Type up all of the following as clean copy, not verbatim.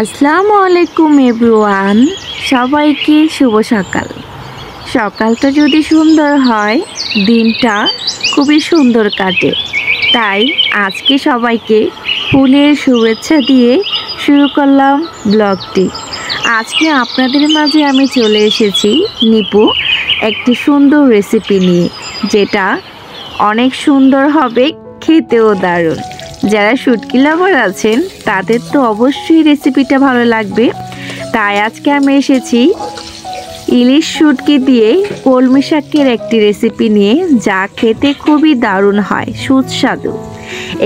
আসসালামু আলাইকুম এভরিওয়ান, সবাইকে শুভ সকাল। সকালটা যদি সুন্দর হয় দিনটা খুবই সুন্দর কাটে। তাই আজকে সবাইকে ফুলের শুভেচ্ছা দিয়ে শুরু করলাম ব্লগটি। আজকে আপনাদের মাঝে আমি চলে এসেছি নিপু একটি সুন্দর রেসিপি নিয়ে, যেটা অনেক সুন্দর হবে, খেতেও দারুণ। যারা শুটকি লাভার আছেন তাদের তো অবশ্যই রেসিপিটা ভালো লাগবে। তাই আজকে আমি এসেছি ইলিশ শুটকি দিয়ে কলমি শাকের একটি রেসিপি নিয়ে, যা খেতে খুবই দারুণ হয়, সুস্বাদু।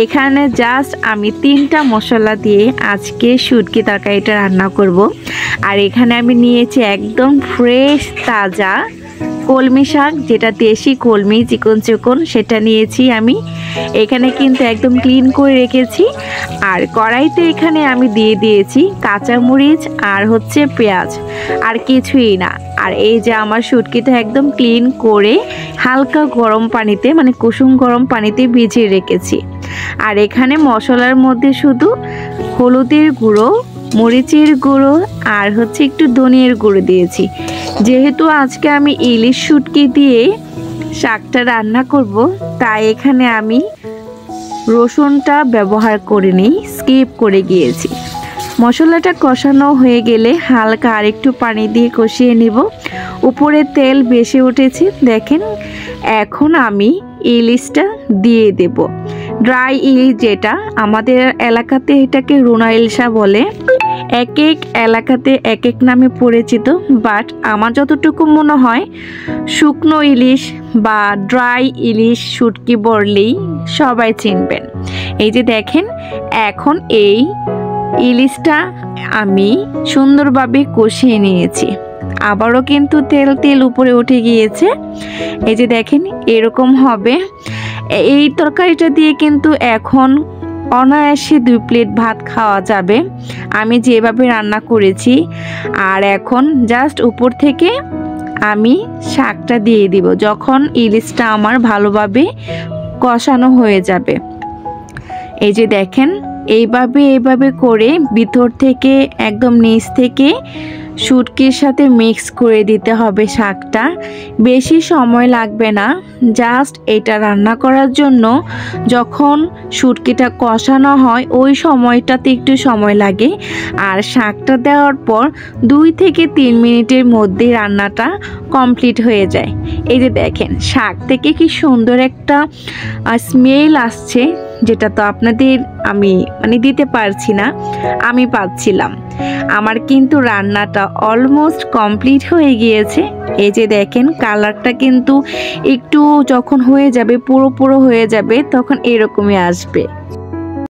এখানে জাস্ট আমি 3টা মশলা দিয়ে আজকে শুটকি তরকারিটা রান্না করব। আর এখানে আমি নিয়েছি একদম ফ্রেশ তাজা কলমি শাক, যেটা দেশি কলমি চিকন চিকন, সেটা নিয়েছি আমি। এখানে কিন্তু একদম ক্লিন করে রেখেছি। আর কড়াইতে এখানে আমি দিয়ে দিয়েছি কাঁচামরিচ আর হচ্ছে পেঁয়াজ, আর কিছুই না। আর এই যে আমার শুটকিটা একদম ক্লিন করে হালকা গরম পানিতে, মানে কুসুম গরম পানিতে ভিজিয়ে রেখেছি। আর এখানে মশলার মধ্যে শুধু হলুদের গুঁড়ো, মরিচের গুঁড়ো আর হচ্ছে একটু ধনিয়ার গুঁড়ো দিয়েছি। যেহেতু আজকে আমি ইলিশ শুটকি দিয়ে শাকটা রান্না করব, তাই এখানে আমি রসুনটা ব্যবহার করিনি, স্কিপ করে গিয়েছি। মশলাটা কষানো হয়ে গেলে হালকা আরেকটু পানি দিয়ে কষিয়ে নিব। উপরে তেল ভেসে উঠেছে দেখেন। এখন আমি ইলিশটা দিয়ে দেব। ড্রাই ইলিশ, যেটা আমাদের এলাকাতে এটাকে রুনা ইলশা বলে, এক এক এলাকাতে এক এক নামে পরিচিত। বাট আমার যতটুকু মনে হয় শুকনো ইলিশ বা ড্রাই ইলিশ শুটকি বললেই সবাই চিনবেন। এই যে দেখেন, এখন এই ইলিশটা আমি সুন্দরভাবে কষিয়ে নিয়েছি। আবারও কিন্তু তেল তেল উপরে উঠে গিয়েছে। এই যে দেখেন, এরকম হবে। এই তরকারিটা দিয়ে কিন্তু এখন অনায়াসে 2 প্লেট ভাত খাওয়া যাবে, আমি যেভাবে রান্না করেছি। আর এখন জাস্ট উপর থেকে আমি শাকটা দিয়ে দিব যখন ইলিশটা আমার ভালোভাবে কষানো হয়ে যাবে। এই যে দেখেন, এইভাবে করে ভিতর থেকে একদম নিচ থেকে শুটকির সাথে মিক্স করে দিতে হবে শাকটা। বেশি সময় লাগবে না, জাস্ট এটা রান্না করার জন্য যখন শুটকিটা কষানো হয় ওই সময়টাতে একটু সময় লাগে। আর শাকটা দেওয়ার পর 2 থেকে 3 মিনিটের মধ্যে রান্নাটা কমপ্লিট হয়ে যায়। এই যে দেখেন, শাক থেকে কি সুন্দর একটা স্মেল আসছে, যেটা তো আপনাদের আমি দিতে পারছি না, আমি পাচ্ছিলাম। আমার কিন্তু রান্নাটা অলমোস্ট কমপ্লিট হয়ে গিয়েছে। এই যে দেখেন, কালারটা কিন্তু একটু যখন হয়ে যাবে, পুরো হয়ে যাবে, তখন এরকমই আসবে।